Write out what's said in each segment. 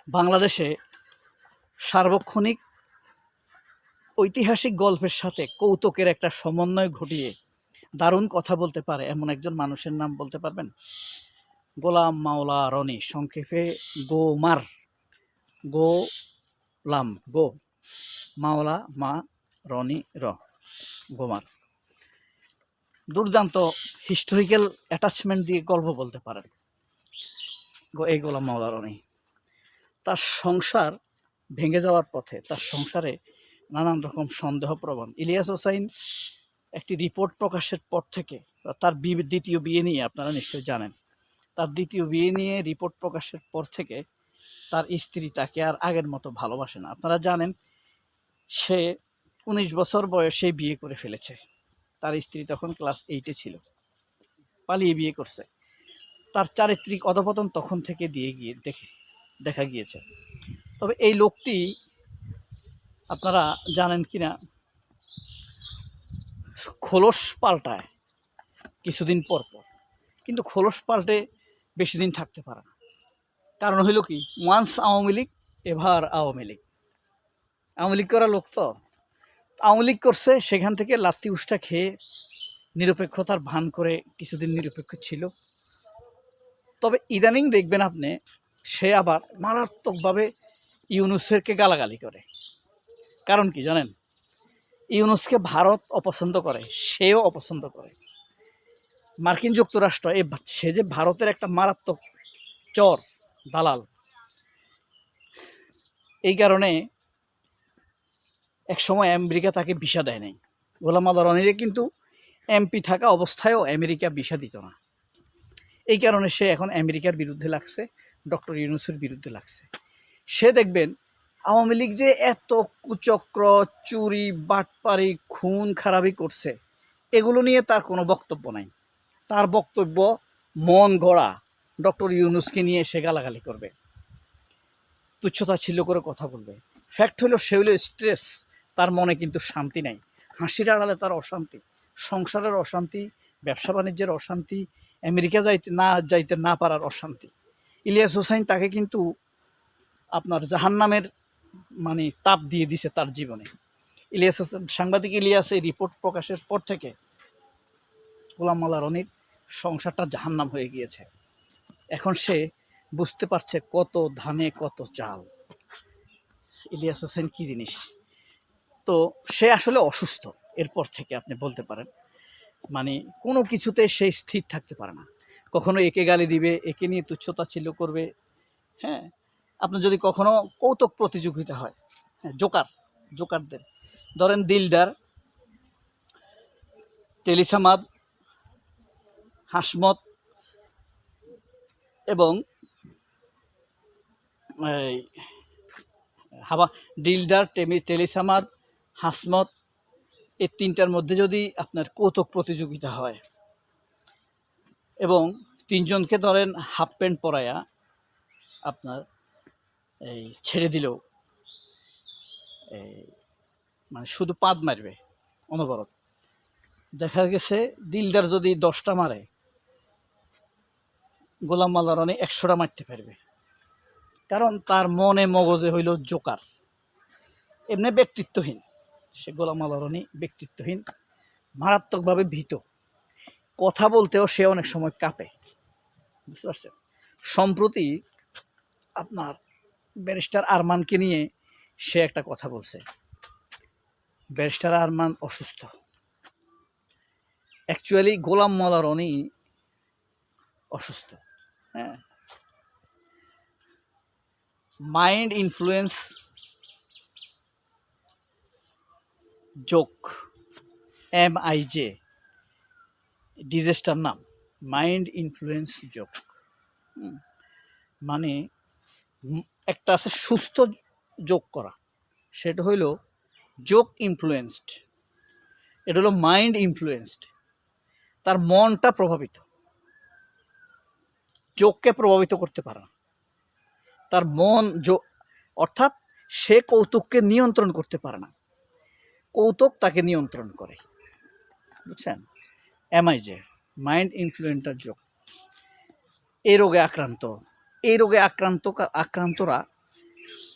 বাংলাদেশে সার্বক্ষণিক ঐতিহাসিক গল্পের সাথে কৌতুকের একটা সমন্বয় ঘটিয়ে দারুণ কথা বলতে পারে এমন একজন মানুষের নাম বলতে পারবেন? গোলাম মাওলা রনি, সংক্ষেপে গোমার। গোলাম গো, মাওলা মা, রনি র, গোমার। দুর্দান্ত হিস্টোরিক্যাল অ্যাটাচমেন্ট দিয়ে গল্প বলতে পারেন এই গোলাম মাওলা রনি। তার সংসার ভেঙে যাওয়ার পথে, তার সংসারে নানান রকম সন্দেহপ্রবণ। ইলিয়াস হোসাইন একটি রিপোর্ট প্রকাশের পর থেকে, তার দ্বিতীয় বিয়ে নিয়ে, আপনারা নিশ্চয়ই জানেন, তার দ্বিতীয় বিয়ে নিয়ে রিপোর্ট প্রকাশের পর থেকে তার স্ত্রী তাকে আর আগের মতো ভালোবাসে না। আপনারা জানেন সে 19 বছর বয়সে বিয়ে করে ফেলেছে। তার স্ত্রী তখন ক্লাস 8-এ ছিল, পালিয়ে বিয়ে করছে। তার চারিত্রিক অধপতন তখন থেকে দেখা গিয়েছে। তবে এই লোকটি, আপনারা জানেন কিনা, খোলস পাল্টায় কিছুদিন পর পর, কিন্তু খোলস পাল্টে বেশি দিন থাকতে পারে না। কারণ হইল কি, ওয়ান্স আওয়ামী লীগ এভার আওয়ামী লীগ। আওয়ামী লীগ করা লোক তো আওয়ামী লীগ করছে, সেখান থেকে লাত্তি উষ্টা খেয়ে নিরপেক্ষতার ভান করে কিছুদিন নিরপেক্ষ ছিল। তবে ইদানিং দেখবেন আপনি, সে আবার মারাত্মকভাবে ইউনূসকে গালাগালি করে। কারণ কি জানেন? ইউনূসকে ভারত অপছন্দ করে, সেও অপছন্দ করে। মার্কিন যুক্তরাষ্ট্র, সে যে ভারতের একটা মারাত্মক চর দালাল, এই কারণে এক সময় আমেরিকা তাকে ভিসা দেয় নাই। গোলাম মাওলা রনিরে কিন্তু এমপি থাকা অবস্থায়ও আমেরিকা ভিসা দিত না। এই কারণে সে এখন আমেরিকার বিরুদ্ধে লাগছে, ডক্টর ইউনূসের বিরুদ্ধে লাগছে। সে দেখবেন আওয়ামী লীগ যে এত কুচক্র, চুরি, বাটপারি, খুন খারাপি করছে, এগুলো নিয়ে তার কোনো বক্তব্য নাই। তার বক্তব্য মন গড়া, ডক্টর ইউনূসকে নিয়ে সে গালাগালি করবে, তুচ্ছতাচ্ছিল্য করে কথা বলবে। ফ্যাক্ট হলো, সে হলো স্ট্রেস, তার মনে কিন্তু শান্তি নাই। হাসির আড়ালে তার অশান্তি, সংসারের অশান্তি, ব্যবসা বাণিজ্যের অশান্তি, আমেরিকা যাইতে না পারার অশান্তি। ইলিয়াস হোসাইন তাকে কিন্তু আপনার জাহান্নামের তাপ দিয়ে দিছে তার জীবনে। ইলিয়াস হোসেন, সাংবাদিক ইলিয়াস, এই রিপোর্ট প্রকাশের পর থেকে গোলাম মাওলা রনির সংসারটা জাহান্নাম হয়ে গিয়েছে। এখন সে বুঝতে পারছে কত ধানে কত চাল, ইলিয়াস হোসেন কি জিনিস। তো সে আসলে অসুস্থ। এরপর থেকে আপনি বলতে পারেন কোনো কিছুতে সে স্থির থাকতে পারে না। কখনো একে গালি দিবে, একে নিয়ে তুচ্ছতাচ্ছিল্য করবে। হ্যাঁ, আপনার যদি কখনো কৌতুক প্রতিযোগিতা হয়, হ্যাঁ, জোকারদের ধরেন, দিলদার, টেলিসামাদ, হাসমত এবং দিলদার, টেলিসামাদ, হাসমত, এই তিনটার মধ্যে যদি আপনার কৌতুক প্রতিযোগিতা হয় এবং তিনজনকে ধরেন হাফ প্যান্ট পরায়া আপনার ছেড়ে দিলেও শুধু পাদ মারবে অনবরত, দেখা গেছে দিলদার যদি 10টা মারে, গোলাম মাওলা রনি 100টা মারতে পারবে। কারণ তার মনে মগজে হইল জোকার, এমনি ব্যক্তিত্বহীন। সে গোলাম মাওলা রনি ব্যক্তিত্বহীন, মারাত্মকভাবে ভীত, কথা বলতেও সে অনেক সময় কাঁপে। বুঝতে পারছেন? সম্প্রতি আপনার ব্যারিস্টার আরমানকে নিয়ে সে একটা কথা বলছে। ব্যারিস্টার আরমান অসুস্থ। অ্যাকচুয়ালি গোলাম মাওলা রনি অসুস্থ। হ্যাঁ, মাইন্ড ইনফ্লুয়েন্স জোক, MIJ ডিজিজটার নাম, মাইন্ড ইনফ্লুয়েন্স জোক। একটা আছে সুস্থ যোগ করা, সেটা হইল জোক ইনফ্লুয়েন্সড, এটা হলো মাইন্ড ইনফ্লুয়েন্সড। তার মনটা প্রভাবিত, যোগকে প্রভাবিত করতে পারে না। তার মন অর্থাৎ সে কৌতুককে নিয়ন্ত্রণ করতে পারে না, কৌতুক তাকে নিয়ন্ত্রণ করে। বুঝছেন? MIJ, mind influencer joke. এই রোগে আক্রান্তরা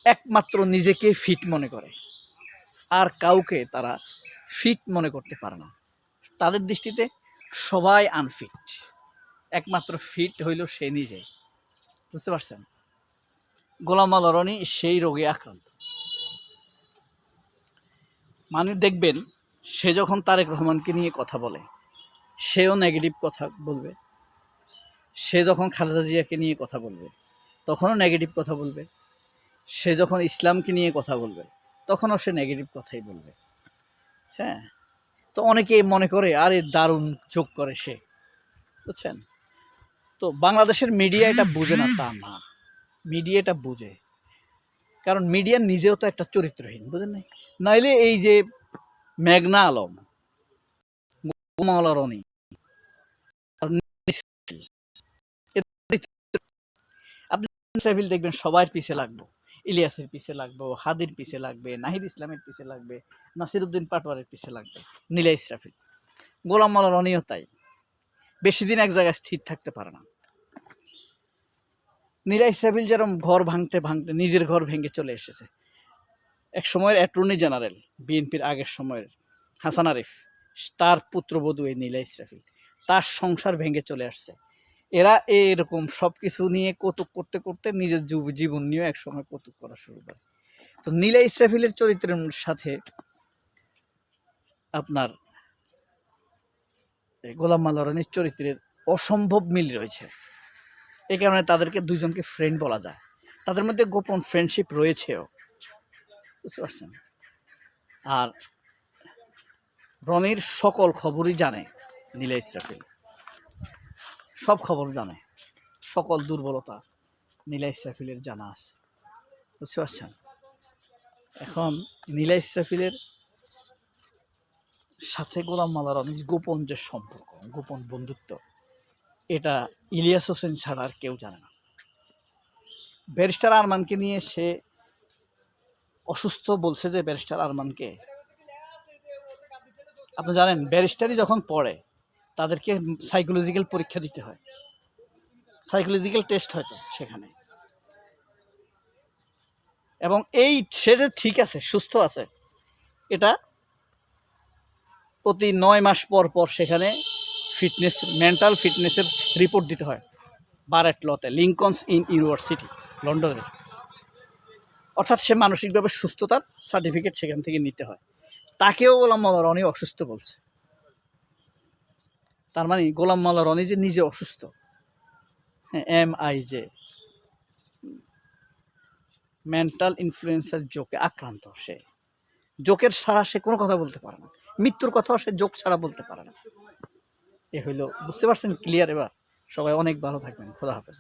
একমাত্র নিজেকে ফিট মনে করে, আর কাউকে তারা ফিট মনে করতে পারে না। তাদের দৃষ্টিতে সবাই আনফিট, একমাত্র ফিট হইল সে নিজে। বুঝতে পারছেন? গোলাম মাওলা রনি সেই রোগে আক্রান্ত। মানে দেখবেন সে যখন তারেক রহমানকে নিয়ে কথা বলে সেও নেগেটিভ কথা বলবে, সে যখন খালেদা জিয়াকে নিয়ে কথা বলবে তখনও নেগেটিভ কথা বলবে, সে যখন ইসলামকে নিয়ে কথা বলবে তখনও সে নেগেটিভ কথাই বলবে। হ্যাঁ, তো অনেকে মনে করে আরে দারুণ যোগ করে সে, বুঝছেন? তো বাংলাদেশের মিডিয়া এটা বুঝে না তা না, মিডিয়া এটা বুঝে, কারণ মিডিয়া নিজেও তো একটা চরিত্রহীন, বুঝেন নাই? নাইলে এই যে মেঘনা আলম, মাওলা রনি, আপনি দেখবেন সবার পিছে লাগবো, ইলিয়াসের পিছে লাগবো, হাদির পিছে লাগবে, নাহিদ ইসলামের পিছে লাগবে, নাসিরউদ্দিন পাটোয়ারের পিছে লাগবে, নীলা ইসরাফিল। গোলাম মাওলা রনিও তাই, বেশি দিন এক জায়গায় স্থির থাকতে পারে না। নীলা ইসরাফিল যেরকম ঘর ভাঙতে ভাঙতে নিজের ঘর ভেঙে চলে এসেছে। এক সময়ের অ্যাটর্নি জেনারেল বিএনপির আগের সময়ের হাসান আরিফ, তার পুত্রবধূ এই নীলা ইসরাফিল, তার সংসার ভেঙে চলে আসছে। এরা এরকম সব কিছু নিয়ে কৌতুক করতে করতে নিজের জীবন নিয়েও একসময় কৌতুক করা শুরু করে। তো নীলা ইসরাফিলের চরিত্রের সাথে আপনার গোলাম মাওলা রনির চরিত্রের অসম্ভব মিল রয়েছে। এই কারণে তাদেরকে দুইজনকে ফ্রেন্ড বলা যায়, তাদের মধ্যে গোপন ফ্রেন্ডশিপ রয়েছেও, বুঝতে পারছেন? আর রনির সকল খবরই জানে নীলা ইসরাফিল, সব খবর জানে, সকল দুর্বলতা নীলা ইসরাফিলের জানা আছে, বুঝতে পারছেন? এখন নীলা ইসরাফিলের সাথে গোলাম মাওলা রনির গোপন যে সম্পর্ক, গোপন বন্ধুত্ব, এটা ইলিয়াস হোসেন ছাড়া আর কেউ জানে না। ব্যারিস্টার আরমানকে নিয়ে সে অসুস্থ বলছে, যে ব্যারিস্টার আরমানকে আপনি জানেন ব্যারিস্টারি যখন পড়ে তাদেরকে সাইকোলজিক্যাল পরীক্ষা দিতে হয়, সাইকোলজিক্যাল টেস্ট হয়তো সেখানে, এবং এই সে যে ঠিক আছে, সুস্থ আছে, এটা প্রতি 9 মাস পর পর সেখানে ফিটনেস, মেন্টাল ফিটনেসের রিপোর্ট দিতে হয় বারেট লতে, লিঙ্কনস ইন ইউনিভার্সিটি লন্ডনের। অর্থাৎ সে মানসিকভাবে সুস্থতার সার্টিফিকেট সেখান থেকে নিতে হয়। তাকেও গোলাম মাওলা রনি অসুস্থ বলছে। তার মানে গোলাম মাওলা রনি যে নিজে অসুস্থ, হ্যাঁ, MIJ, মেন্টাল ইনফ্লুয়েন্সার জোকে আক্রান্ত। সে জোকের ছাড়া সে কোনো কথা বলতে পারে না, মৃত্যুর কথাও সে জোক ছাড়া বলতে পারে না। এ হইল, বুঝতে পারছেন? ক্লিয়ার? এবার সবাই অনেক ভালো থাকবেন, খোদা হাফেজ।